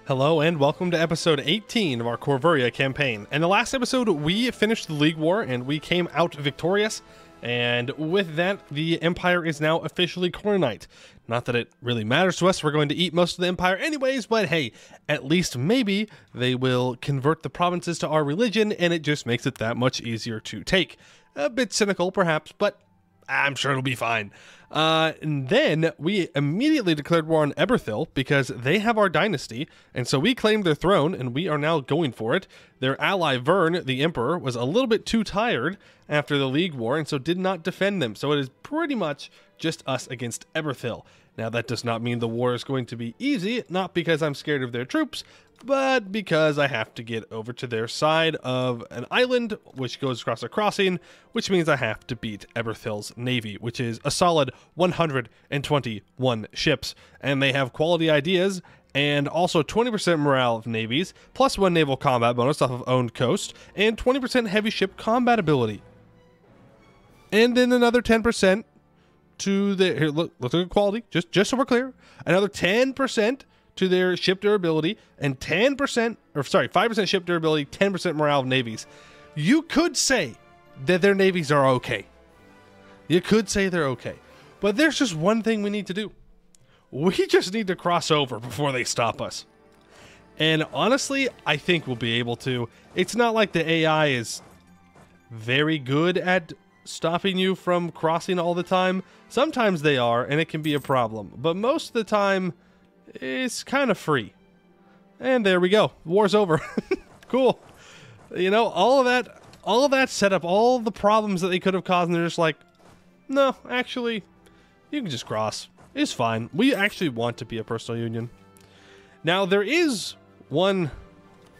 Hello and welcome to episode 18 of our Corvuria campaign. In the last episode, we finished the League War and we came out victorious. And with that, the Empire is now officially Cornite. Not that it really matters to us, we're going to eat most of the Empire anyways, but hey, at least maybe they will convert the provinces to our religion and it just makes it that much easier to take. A bit cynical perhaps, but I'm sure it'll be fine. And then we immediately declared war on Eborthil because they have our dynasty, and so we claimed their throne, and we are now going for it. Their ally Vern, the Emperor, was a little bit too tired after the League War, and so did not defend them. So it is pretty much just us against Eborthil. Now that does not mean the war is going to be easy, not because I'm scared of their troops, but because I have to get over to their side of an island, which goes across a crossing, which means I have to beat Eborthil's navy, which is a solid 121 ships, and they have quality ideas, and also 20% morale of navies, plus 1 naval combat bonus off of owned coast, and 20% heavy ship combat ability. And then another 10% to the, here, look at the quality, just so we're clear, another 10% to their ship durability, and 10%, or sorry, 5% ship durability, 10% morale of navies. You could say that their navies are okay. You could say they're okay. But there's just one thing we need to do. We just need to cross over before they stop us. And honestly, I think we'll be able to. It's not like the AI is very good at stopping you from crossing all the time. Sometimes they are, and it can be a problem. But most of the time, it's kind of free. And there we go. War's over. Cool. You know, all of that set up all the problems that they could have caused, and they're just like, no, actually, you can just cross. It's fine. We actually want to be a personal union. Now, there is one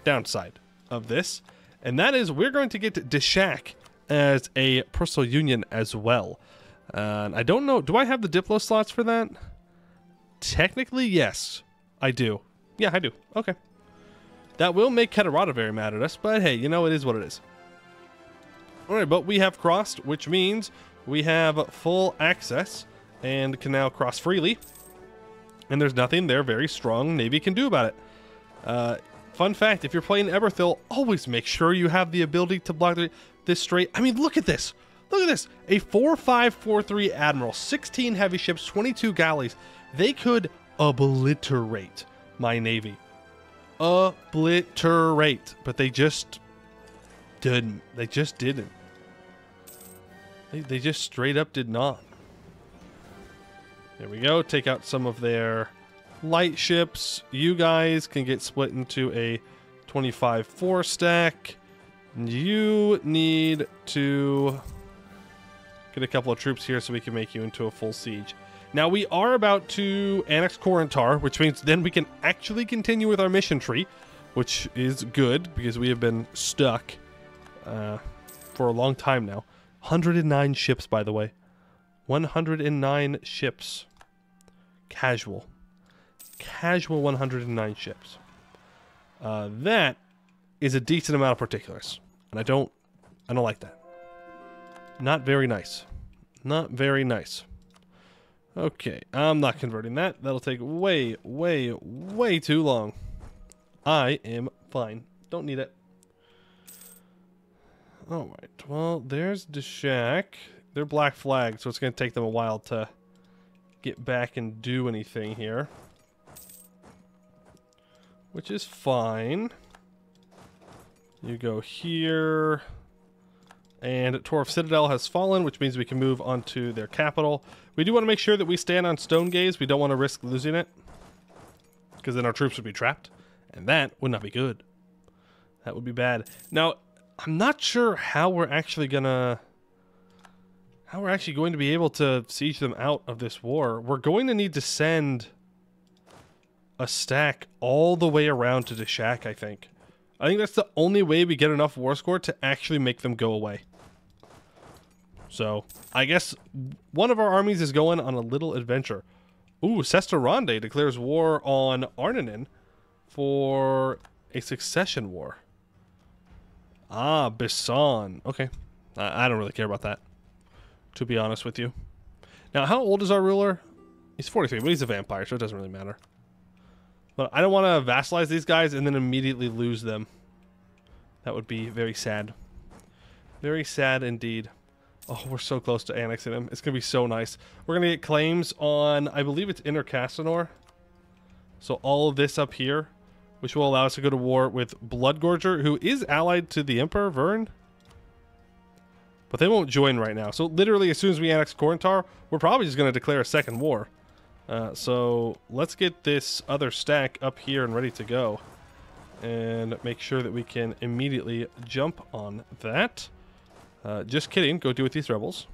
downside of this, and that is we're going to get Deshak as a personal union as well. I don't know. Do I have the Diplo slots for that? Technically, yes, I do. Yeah, I do. Okay. That will make Keterata very mad at us, but hey, you know, it is what it is. Alright, but we have crossed, which means we have full access and can now cross freely. And there's nothing their very strong navy can do about it. Fun fact, if you're playing Eborthil, always make sure you have the ability to block this straight. I mean, look at this. Look at this. A 4-5-4-3 admiral, 16 heavy ships, 22 galleys. They could obliterate my navy. Obliterate. But they just didn't. They just didn't. They just straight up did not. There we go. Take out some of their light ships. You guys can get split into a 25-4 stack. You need to get a couple of troops here so we can make you into a full siege. Now, we are about to annex Corinthar, which means then we can actually continue with our mission tree, which is good because we have been stuck for a long time now. 109 ships, by the way. 109 ships. Casual. Casual 109 ships. That is a decent amount of particulars. And I don't like that. Not very nice. Not very nice. Okay, I'm not converting that. That'll take way, way, way too long. I am fine. Don't need it. Alright, well, there's Deshak. They're black flagged, so it's going to take them a while to get back and do anything here. Which is fine. You go here. And Torf Citadel has fallen, which means we can move on to their capital. We do want to make sure that we stand on Stone Gaze. We don't want to risk losing it, because then our troops would be trapped, and that would not be good. That would be bad. Now, I'm not sure how we're actually going to be able to siege them out of this war. We're going to need to send a stack all the way around to Deshak, I think. I think that's the only way we get enough war score to actually make them go away. So, I guess one of our armies is going on a little adventure. Ooh, Sesterande declares war on Arnanen for a succession war. Ah, Bisan. Okay. I don't really care about that, to be honest with you. Now, how old is our ruler? He's 43, but he's a vampire, so it doesn't really matter. But I don't want to vassalize these guys and then immediately lose them. That would be very sad. Very sad indeed. Oh, we're so close to annexing them. It's going to be so nice. We're going to get claims on, I believe it's Inner Cannor. So all of this up here, which will allow us to go to war with Bloodgorger, who is allied to the Emperor, Vern. But they won't join right now. So literally, as soon as we annex Corinthar, we're probably just going to declare a second war. So let's get this other stack up here and ready to go. And make sure that we can immediately jump on that. Just kidding. Go do with these rebels.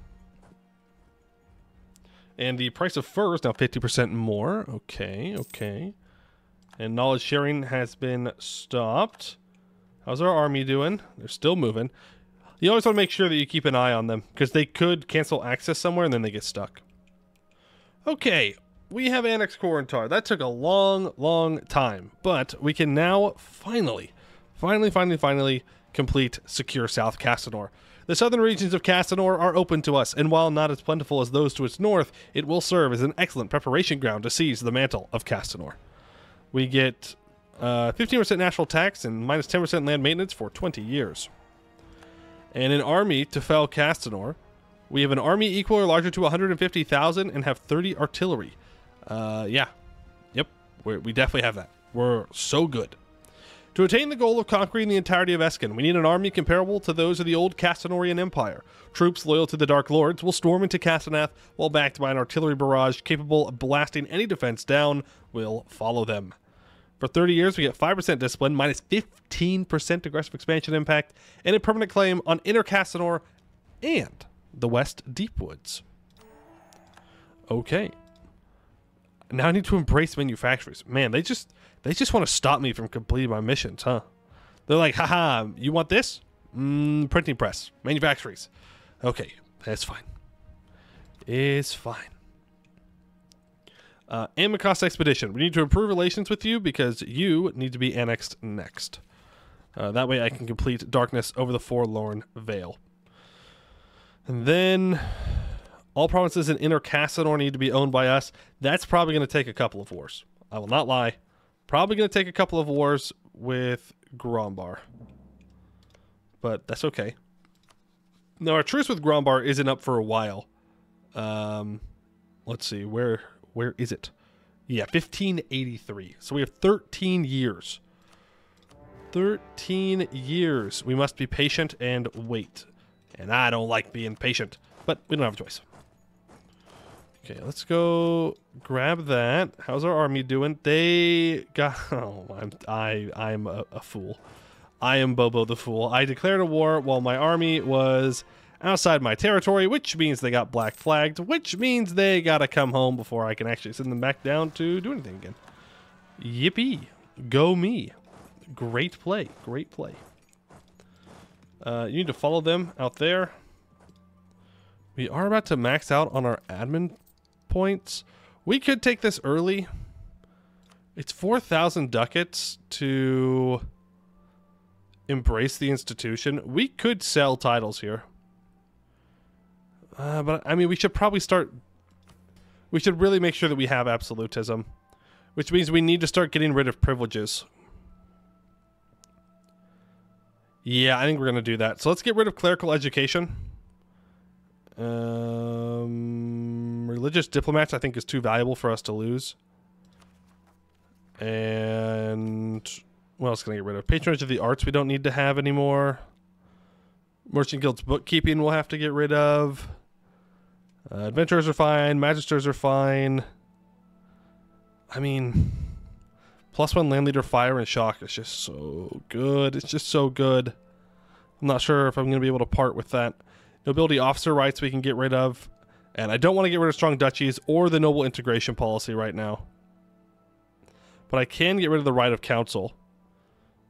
And the price of fur is now 50% more. Okay, okay. And knowledge sharing has been stopped. How's our army doing? They're still moving. You always want to make sure that you keep an eye on them, because they could cancel access somewhere and then they get stuck. Okay, we have annexed Corinthar. That took a long, long time. But we can now finally complete secure South Cannor. The southern regions of Cannor are open to us, and while not as plentiful as those to its north, it will serve as an excellent preparation ground to seize the mantle of Cannor. We get 15% national tax and minus 10% land maintenance for 20 years. And an army to fell Cannor. We have an army equal or larger to 150,000 and have 30 artillery. Yeah. Yep. We definitely have that. We're so good. To attain the goal of conquering the entirety of Eskin, we need an army comparable to those of the old Cannorian Empire. Troops loyal to the Dark Lords will storm into Cassanath, while backed by an artillery barrage capable of blasting any defense down will follow them. For 30 years, we get 5% discipline, minus 15% aggressive expansion impact, and a permanent claim on Inner Cannor and the West Deepwoods. Okay. Now I need to embrace manufacturers. Man, they just want to stop me from completing my missions, huh? They're like, haha, you want this? Printing press. Manufactories. Okay, that's fine. It's fine. Amicos Expedition. We need to improve relations with you because you need to be annexed next. That way I can complete Darkness over the Forlorn Vale. And then all provinces in Inner Cannor need to be owned by us. That's probably going to take a couple of wars. I will not lie. Probably going to take a couple of wars with Grombar. But that's okay. Now, our truce with Grombar isn't up for a while. Let's see. Where is it? Yeah, 1583. So we have 13 years. 13 years. We must be patient and wait. And I don't like being patient. But we don't have a choice. Okay, let's go grab that. How's our army doing? They got... Oh, I'm a fool. I am Bobo the Fool. I declared a war while my army was outside my territory, which means they got black flagged, which means they gotta come home before I can actually send them back down to do anything again. Yippee. Go me. Great play. Great play. You need to follow them out there. We are about to max out on our admin points. We could take this early. It's 4,000 ducats to embrace the institution. We could sell titles here. But I mean, we should probably start... We should really make sure that we have absolutism. Which means we need to start getting rid of privileges. Yeah, I think we're going to do that. So let's get rid of clerical education. Religious diplomats I think is too valuable for us to lose. And what else can I get rid of? Patronage of the arts we don't need to have anymore. Merchant Guild's bookkeeping we'll have to get rid of. Adventurers are fine. Magisters are fine. I mean, +1 land leader fire and shock is just so good. It's just so good. I'm not sure if I'm going to be able to part with that. Nobility officer rights we can get rid of. And I don't want to get rid of strong duchies or the noble integration policy right now. But I can get rid of the right of council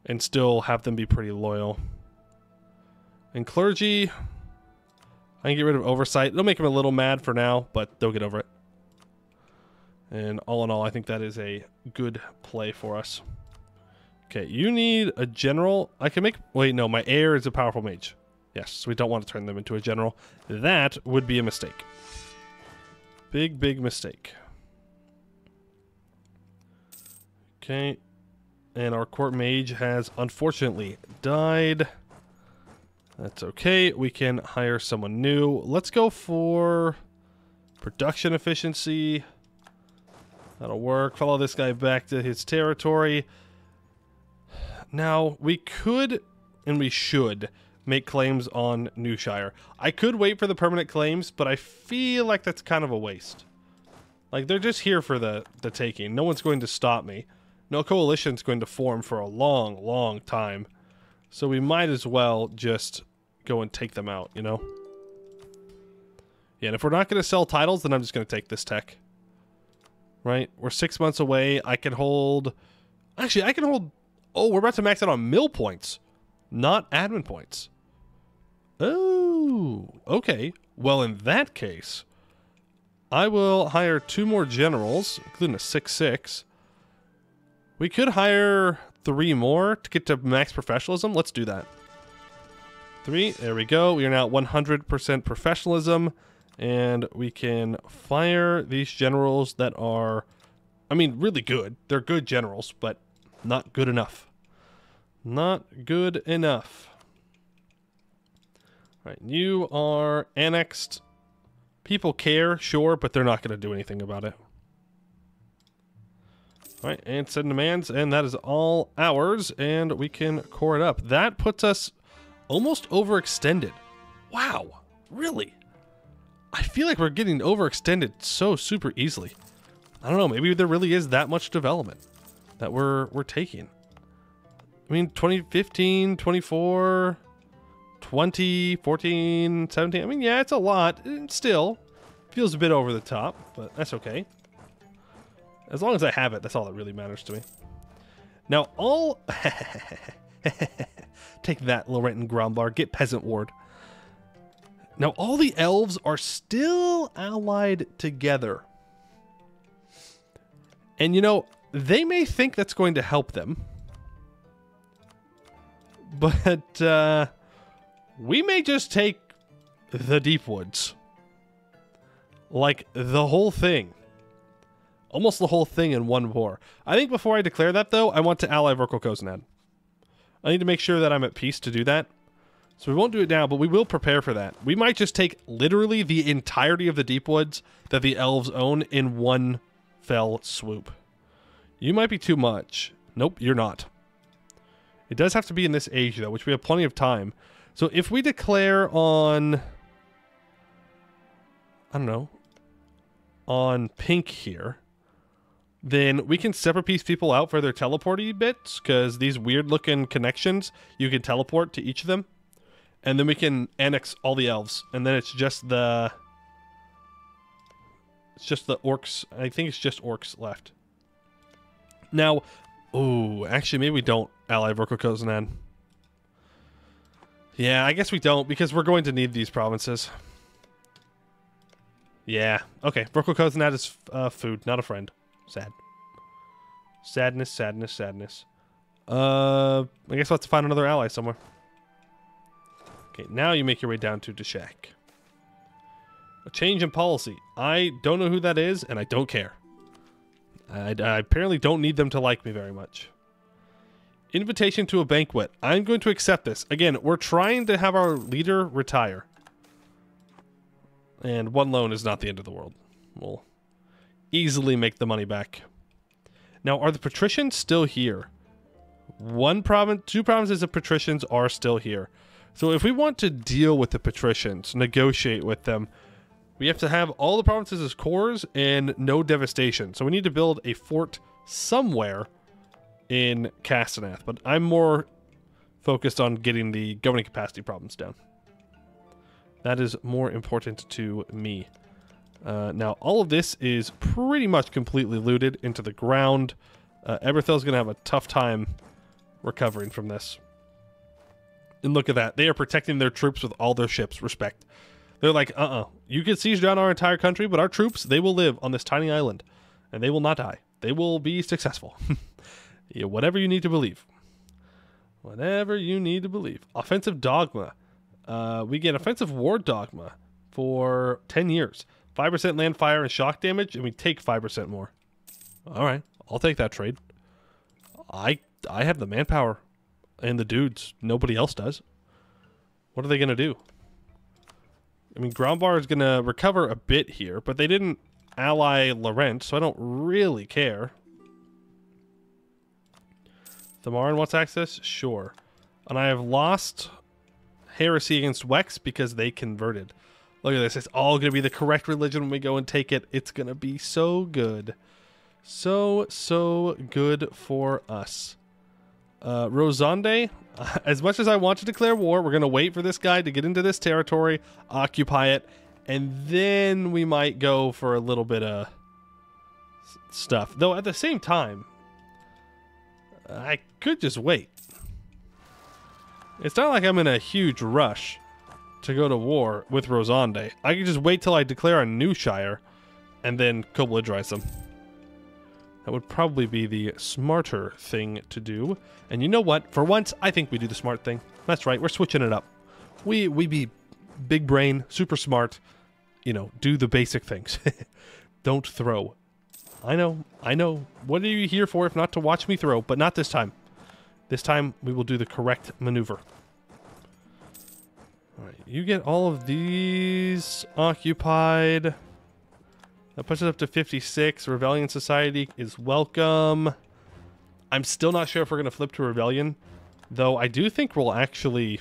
and still have them be pretty loyal. And clergy, I can get rid of oversight. It'll make them a little mad for now, but they'll get over it. And all in all, I think that is a good play for us. Okay, you need a general. I can make... Wait, no, my heir is a powerful mage. Yes, so we don't want to turn them into a general. That would be a mistake. Big, big mistake. Okay. And our court mage has unfortunately died. That's okay. We can hire someone new. Let's go for production efficiency. That'll work. Follow this guy back to his territory. Now, we could and we should make claims on Newshire. I could wait for the permanent claims, but I feel like that's kind of a waste. Like, they're just here for the taking. No one's going to stop me. No coalition's going to form for a long, long time. So we might as well just go and take them out, you know? Yeah, and if we're not going to sell titles, then I'm just going to take this tech. Right? We're 6 months away. I can hold... Actually, I can hold... Oh, we're about to max out on mill points, not admin points. Oh, okay. Well, in that case, I will hire 2 more generals, including a 6/6. We could hire 3 more to get to max professionalism. Let's do that. 3, there we go. We are now at 100% professionalism, and we can fire these generals that are, I mean, really good. They're good generals, but not good enough. Not good enough. All right, you are annexed. People care, sure, but they're not going to do anything about it. All right, and send demands, and that is all ours, and we can core it up. That puts us almost overextended. Wow, really? I feel like we're getting overextended so super easily. I don't know, maybe there really is that much development that we're taking. I mean, 2015, 24, 20, 14, 17. I mean, yeah, it's a lot. It still feels a bit over the top, but that's okay. As long as I have it, that's all that really matters to me. Now, all... Take that, Laurent and Grombar. Get Peasant Ward. Now, all the elves are still allied together. And, you know, they may think that's going to help them. But, we may just take the Deep Woods. Like, the whole thing. Almost the whole thing in one war. I think before I declare that, though, I want to ally Vorkle-Koznad. I need to make sure that I'm at peace to do that. So we won't do it now, but we will prepare for that. We might just take literally the entirety of the Deep Woods that the elves own in one fell swoop. You might be too much. Nope, you're not. It does have to be in this age, though, which we have plenty of time. So if we declare on... I don't know. On pink here, then we can separate piece people out for their teleporty bits, because these weird-looking connections, you can teleport to each of them. And then we can annex all the elves, and then it's just the... It's just the orcs. I think it's just orcs left. Now, oh, actually, maybe we don't ally Vorkle-Koznad. Yeah, I guess we don't, because we're going to need these provinces. Yeah, okay. Vorkle-Koznad is food, not a friend. Sad. Sadness, sadness, sadness. I guess we'll have to find another ally somewhere. Okay, now you make your way down to Deshak. A change in policy. I don't know who that is, and I don't care. I apparently don't need them to like me very much. Invitation to a banquet. I'm going to accept this. Again, we're trying to have our leader retire. And 1 loan is not the end of the world. We'll easily make the money back. Now, are the patricians still here? 2 provinces of patricians are still here. So if we want to deal with the patricians, negotiate with them, we have to have all the provinces as cores and no devastation. So we need to build a fort somewhere in Castaneath. But I'm more focused on getting the governing capacity problems down. That is more important to me. Now, all of this is pretty much completely looted into the ground. Eborthil is going to have a tough time recovering from this. And look at that. They are protecting their troops with all their ships. Respect. They're like, you can siege down our entire country, but our troops, they will live on this tiny island. And they will not die. They will be successful. Yeah, whatever you need to believe. Whatever you need to believe. Offensive Dogma. We get Offensive War Dogma for 10 years. 5% land, fire, and shock damage, and we take 5% more. All right. I'll take that trade. I have the manpower and the dudes. Nobody else does. What are they going to do? I mean, Grombar is going to recover a bit here, but they didn't ally Laurent, so I don't really care. Thamarin wants access? Sure. And I have lost Heresy against Wex because they converted. Look at this. It's all going to be the correct religion when we go and take it. It's going to be so good. So good for us. Rosande, as much as I want to declare war, we're going to wait for this guy to get into this territory, occupy it, and then we might go for a little bit of stuff. Though at the same time, I could just wait. It's not like I'm in a huge rush to go to war with Rosande. I can just wait till I declare a new shire and then co-belligerize them. That would probably be the smarter thing to do. And you know what? For once, I think we do the smart thing. That's right. We're switching it up. We be big brain, super smart. You know, do the basic things. Don't throw. I know. What are you here for if not to watch me throw? But not this time. This time, we will do the correct maneuver. All right. You get all of these occupied. That puts it up to 56. Rebellion Society is welcome. I'm still not sure if we're going to flip to Rebellion. Though I do think we'll actually...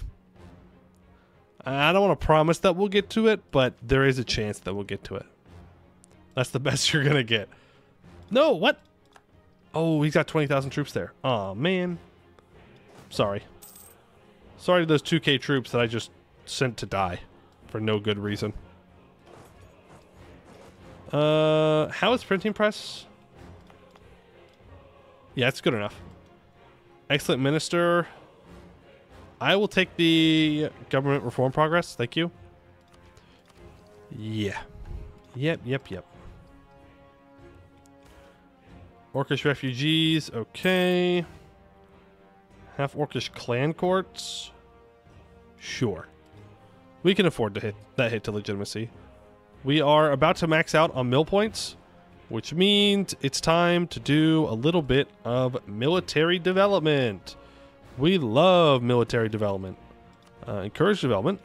I don't want to promise that we'll get to it, but there is a chance that we'll get to it. That's the best you're going to get. No, what? Oh, he's got 20,000 troops there. Aw, man. Sorry. Sorry to those 2K troops that I just sent to die for no good reason. How is printing press? Yeah, it's good enough. Excellent minister. I will take the government reform progress. Thank you. Yeah. Yep. Orcish refugees. Okay. Half Orcish clan courts. Sure. We can afford to hit to legitimacy. We are about to max out on mill points, which means it's time to do a little bit of military development. We love military development. Encourage development.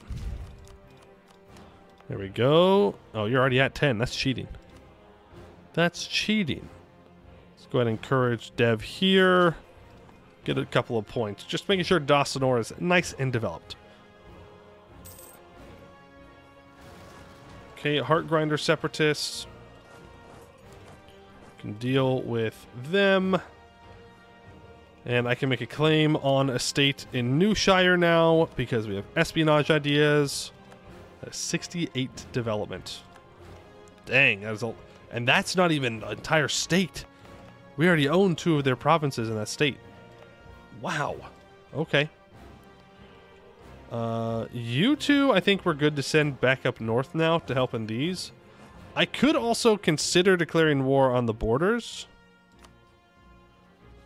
There we go. Oh, you're already at 10. That's cheating. That's cheating. Let's go ahead and encourage dev here. Get a couple of points. Just making sure Dawsonor is nice and developed. Okay, Heartgrinder Separatists. Can deal with them. And I can make a claim on a state in New Shire now because we have espionage ideas. That's 68 development. Dang, that is a, and that's not even an entire state. We already own 2 of their provinces in that state. Wow. Okay. You two, I think we're good to send back up north now to help in these. I could also consider declaring war on the borders.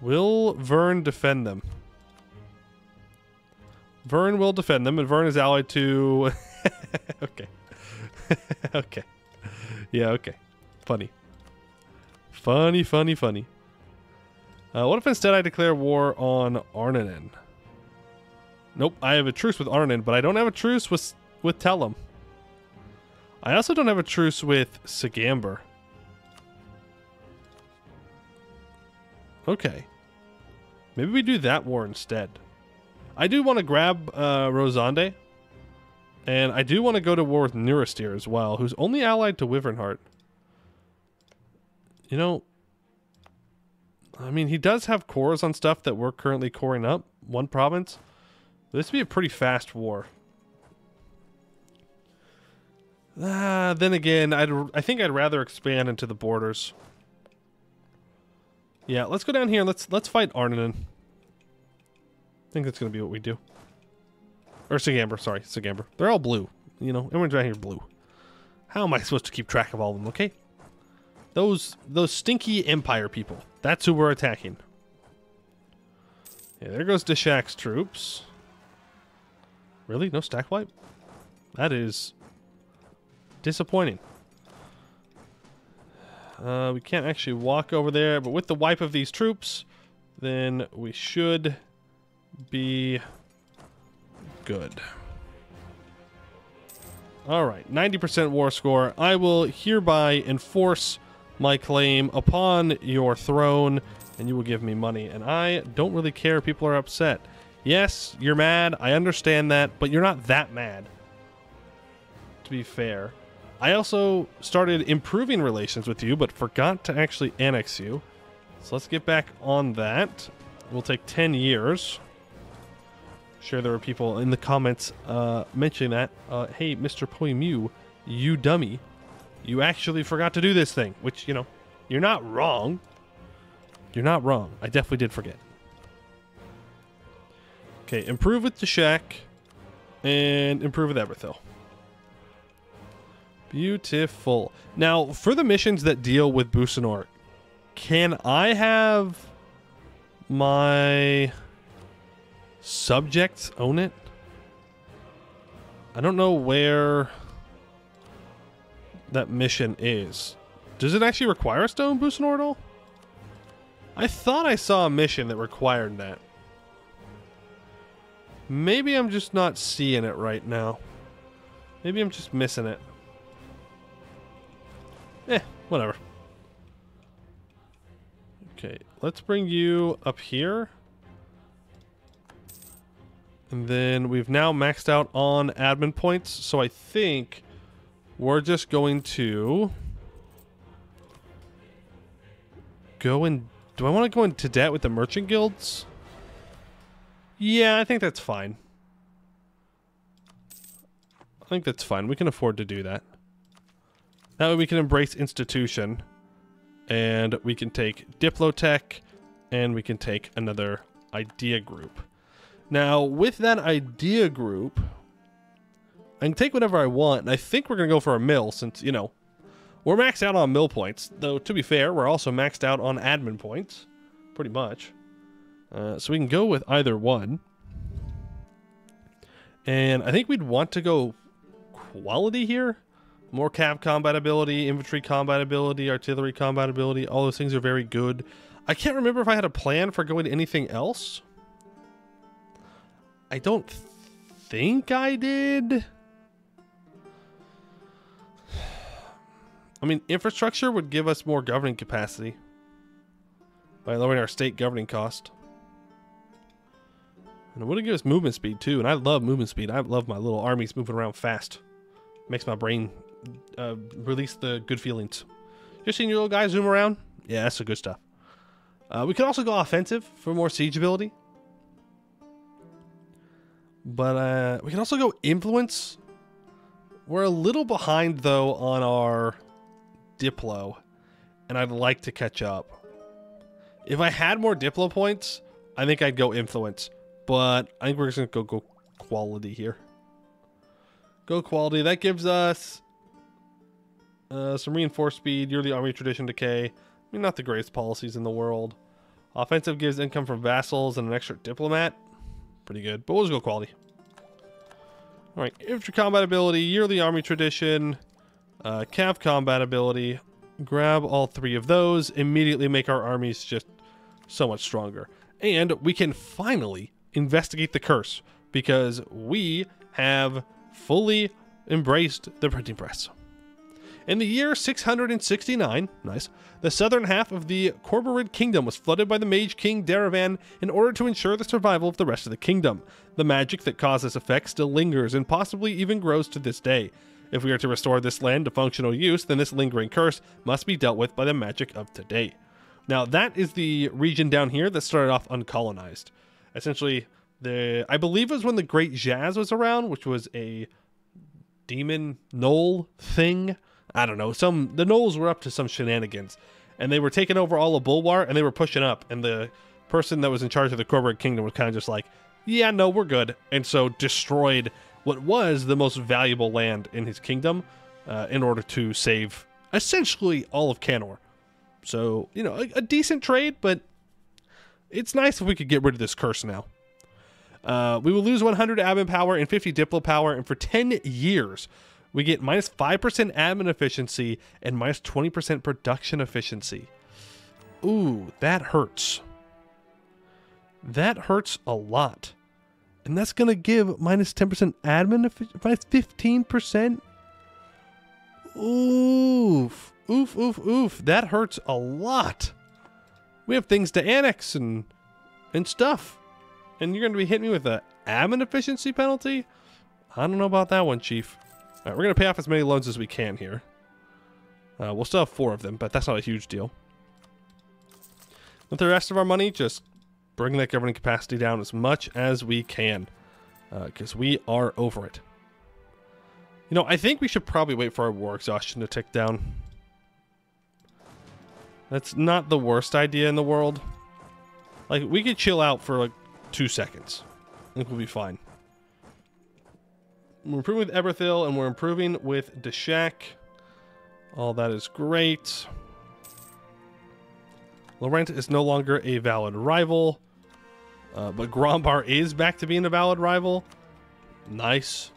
Will Vern defend them? Vern will defend them, and Vern is allied to... Okay. Okay. Yeah, okay. Funny. Funny. What if instead I declare war on Arnanen? Nope, I have a truce with Arnanen, but I don't have a truce with Tellum. I also don't have a truce with Sagamber. Okay. Maybe we do that war instead. I do want to grab Rosande. And I do want to go to war with Neurosteer as well, who's only allied to Wyvernheart. You know, I mean, he does have cores on stuff that we're currently coring up. One province. This would be a pretty fast war. Then again, I think I'd rather expand into the borders. Yeah, let's go down here and let's fight Arnanen. I think that's going to be what we do. Or Sagamber, sorry, Sagamber. They're all blue. You know, everyone's around here blue. How am I supposed to keep track of all of them, okay? Those stinky Empire people. That's who we're attacking. Yeah, there goes Deshak's troops. Really? No stack wipe? That is disappointing. We can't actually walk over there, but with the wipe of these troops, then we should be good. All right, 90% war score. I will hereby enforce my claim upon your throne, and you will give me money. And I don't really care if people are upset. Yes, you're mad. I understand that, but you're not that mad, to be fair. I also started improving relations with you, but forgot to actually annex you. So let's get back on that. We'll take 10 years. Sure, there were people in the comments mentioning that. Hey, Mr. Poiuymew, you dummy. You actually forgot to do this thing, which, you know, you're not wrong. You're not wrong. I definitely did forget. Okay, improve with the shack and improve with Eborthil. Beautiful. Now, for the missions that deal with Busanor, can I have my subjects own it? I don't know where that mission is. Does it actually require us to own Busanor at all? I thought I saw a mission that required that. Maybe I'm just not seeing it right now. Maybe I'm just missing it. Whatever. Okay, let's bring you up here. And then we've now maxed out on admin points, so I think we're just going to go in. Do I want to go into debt with the merchant guilds? Yeah, I think that's fine. I think that's fine. We can afford to do that. That way we can embrace institution, and we can take Diplotech, and we can take another idea group. Now, with that idea group, I can take whatever I want, and I think we're going to go for a mill since, you know, we're maxed out on mill points. Though, to be fair, we're also maxed out on admin points, pretty much. So we can go with either one. And I think we'd want to go quality here. More cav combat ability, infantry combat ability, artillery combat ability. All those things are very good. I can't remember if I had a plan for going to anything else. I don't think I did. I mean, infrastructure would give us more governing capacity by lowering our state governing cost. And it would give us movement speed too, and I love movement speed. I love my little armies moving around fast. Makes my brain release the good feelings. Just seeing your little guys zoom around? Yeah, that's the good stuff. We could also go offensive for more siege ability. But we can also go influence. We're a little behind, though, on our Diplo, and I'd like to catch up. If I had more Diplo points, I think I'd go influence. But I think we're just going to go quality here. Go quality. That gives us some reinforced speed, yearly army tradition decay. I mean, not the greatest policies in the world. Offensive gives income from vassals and an extra diplomat. Pretty good, but we'll just go quality. All right, infantry combat ability, yearly army tradition, cav combat ability. Grab all three of those. Immediately make our armies just so much stronger. And we can finally investigate the curse because we have fully embraced the printing press. In the year 669, nice, the southern half of the Corvuria kingdom was flooded by the mage king Daravan in order to ensure the survival of the rest of the kingdom. The magic that caused this effect still lingers and possibly even grows to this day. If we are to restore this land to functional use, then this lingering curse must be dealt with by the magic of today. Now, that is the region down here that started off uncolonized. Essentially, I believe it was when the Great Jazz was around, which was a demon knoll thing. I don't know. The gnolls were up to some shenanigans, and they were taking over all of Bulwar, and they were pushing up, and the person that was in charge of the Corvuria kingdom was kind of just like, yeah, no, we're good, and so destroyed what was the most valuable land in his kingdom in order to save essentially all of Cannor. So, you know, a decent trade, but it's nice if we could get rid of this curse now. We will lose 100 admin power and 50 diplo power, and for 10 years, we get minus 5% admin efficiency and minus 20% production efficiency. Ooh, that hurts. That hurts a lot. And that's going to give minus 10% admin, minus 15%. Oof. Oof, oof, oof. That hurts a lot. We have things to annex and stuff. And you're going to be hitting me with an admin efficiency penalty? I don't know about that one, Chief. All right, we're going to pay off as many loans as we can here. We'll still have 4 of them, but that's not a huge deal. With the rest of our money, just bring that governing capacity down as much as we can. Because we are over it. You know, I think we should probably wait for our war exhaustion to tick down. That's not the worst idea in the world. Like, we could chill out for like 2 seconds. I think we'll be fine. We're improving with Eborthil, and we're improving with Deshak. All that is great. Laurent is no longer a valid rival. But Grombar is back to being a valid rival. Nice.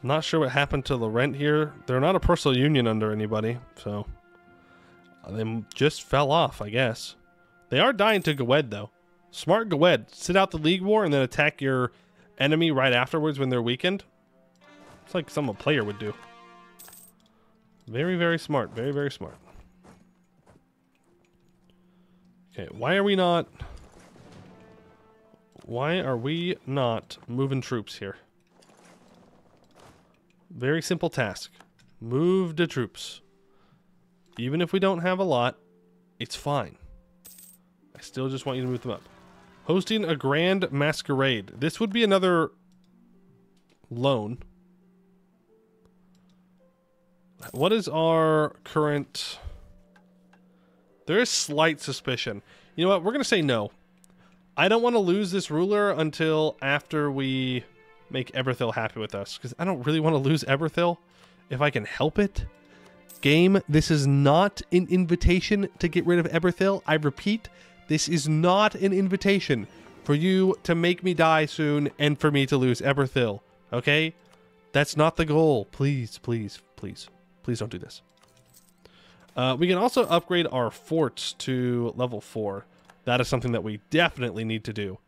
Not sure what happened to Laurent here. They're not a personal union under anybody, so they just fell off, I guess. They are dying to Gwed, though. Smart Gwed. Sit out the League War and then attack your enemy right afterwards when they're weakened. It's like something a player would do. Very, very smart. Very, very smart. Okay, why are we not moving troops here? Very simple task. Move the troops. Even if we don't have a lot, it's fine. I still just want you to move them up. Hosting a grand masquerade. This would be another loan. What is our current... There is slight suspicion. You know what? We're going to say no. I don't want to lose this ruler until after we make Eborthil happy with us. Because I don't really want to lose Eborthil if I can help it. Game, this is not an invitation to get rid of Eborthil. I repeat, this is not an invitation for you to make me die soon and for me to lose Eborthil. Okay? That's not the goal. Please, please, please. Please don't do this. We can also upgrade our forts to level 4. That is something that we definitely need to do.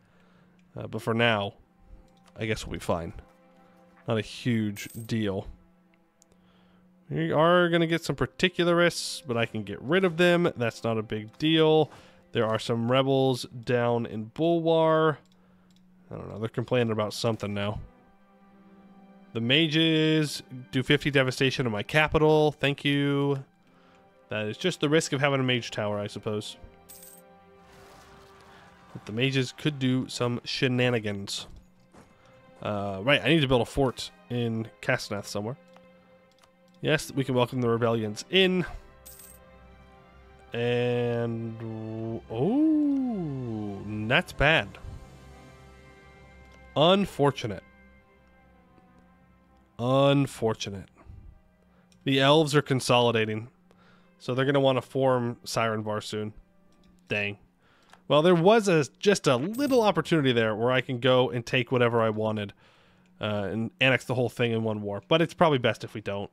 But for now, I guess we'll be fine. Not a huge deal. We are going to get some particularists, but I can get rid of them. That's not a big deal. There are some rebels down in Bulwar. I don't know. They're complaining about something now. The mages do 50 devastation on my capital. Thank you. That is just the risk of having a mage tower, I suppose. But the mages could do some shenanigans. Right, I need to build a fort in Castenath somewhere. Yes, we can welcome the rebellions in. And... oh, that's bad. Unfortunate. Unfortunate. The elves are consolidating. So they're going to want to form Siren Bar soon. Dang. Well, there was just a little opportunity there where I can go and take whatever I wanted and annex the whole thing in one war. But it's probably best if we don't.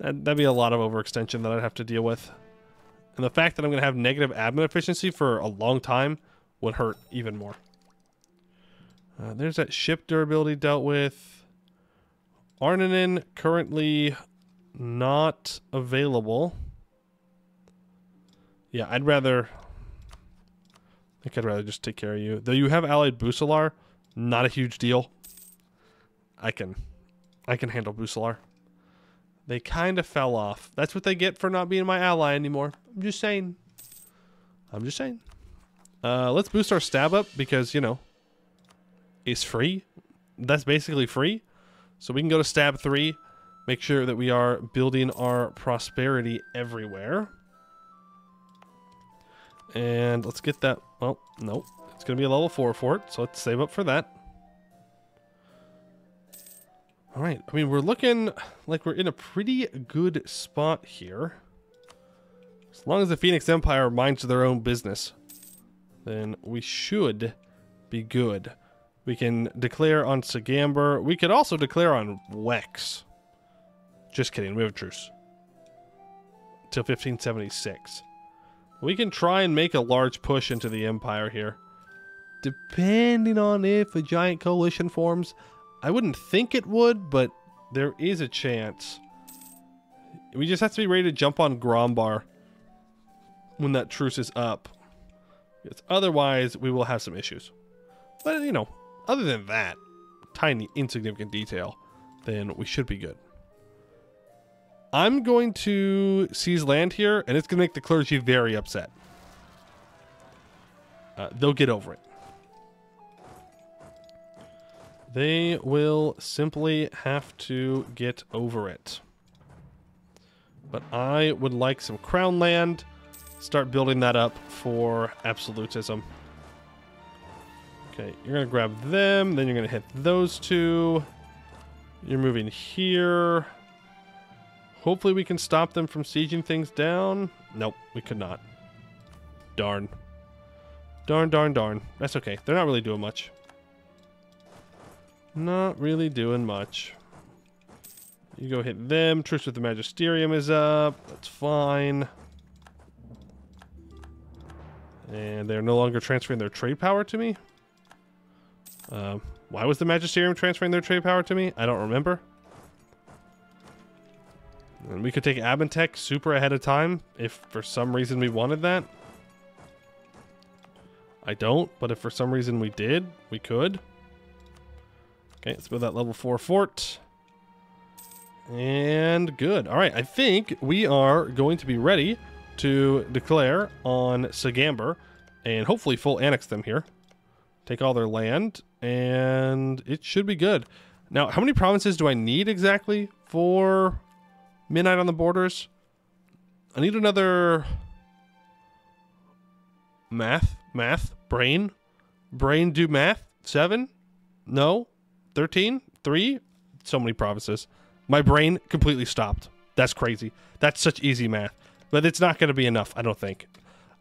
That'd be a lot of overextension that I'd have to deal with. And the fact that I'm going to have negative admin efficiency for a long time would hurt even more. There's that ship durability dealt with. Arninen currently not available. Yeah, I think I'd rather just take care of you. Though you have allied Busalar, not a huge deal. I can handle Busalar. They kind of fell off. That's what they get for not being my ally anymore. I'm just saying. Let's boost our stab up because, you know, it's free. That's basically free. So we can go to stab 3. Make sure that we are building our prosperity everywhere. And let's get that. Well, no. It's going to be a level 4 fort, so let's save up for that. All right. I mean, we're looking like we're in a pretty good spot here. As long as the Phoenix Empire minds their own business, then we should be good. We can declare on Sagamber. We could also declare on Wex. Just kidding. We have a truce. Till 1576. We can try and make a large push into the Empire here. depending on if a giant coalition forms. I wouldn't think it would, but there is a chance. We just have to be ready to jump on Grombar when that truce is up. Because otherwise, we will have some issues. But, you know, other than that, tiny, insignificant detail, then we should be good. I'm going to seize land here, and it's going to make the clergy very upset. They'll get over it. They will simply have to get over it. But I would like some crown land. Start building that up for absolutism. Okay, you're going to grab them. Then you're going to hit those two. You're moving here. Hopefully we can stop them from sieging things down. Nope, we could not. Darn. Darn, darn, darn. That's okay. They're not really doing much. Not really doing much. You go hit them. Truce with the Magisterium is up. That's fine. And they're no longer transferring their trade power to me. Why was the Magisterium transferring their trade power to me? I don't remember. And we could take Abentech super ahead of time if for some reason we wanted that. I don't, but if for some reason we did, we could. Okay, let's build that level 4 fort. And good. All right, I think we are going to be ready to declare on Sagamber and hopefully full annex them here. Take all their land, and it should be good. Now, how many provinces do I need exactly for Midnight on the Borders? I need another brain do math. 7? No. 13? 3? So many provinces. My brain completely stopped. That's crazy. That's such easy math. But it's not going to be enough, I don't think.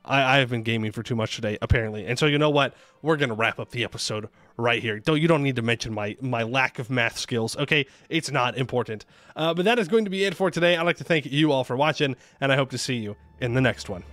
I have been gaming for too much today, apparently. And so you know what? We're going to wrap up the episode right here. You don't need to mention my lack of math skills, okay? It's not important. But that is going to be it for today. I'd like to thank you all for watching, and I hope to see you in the next one.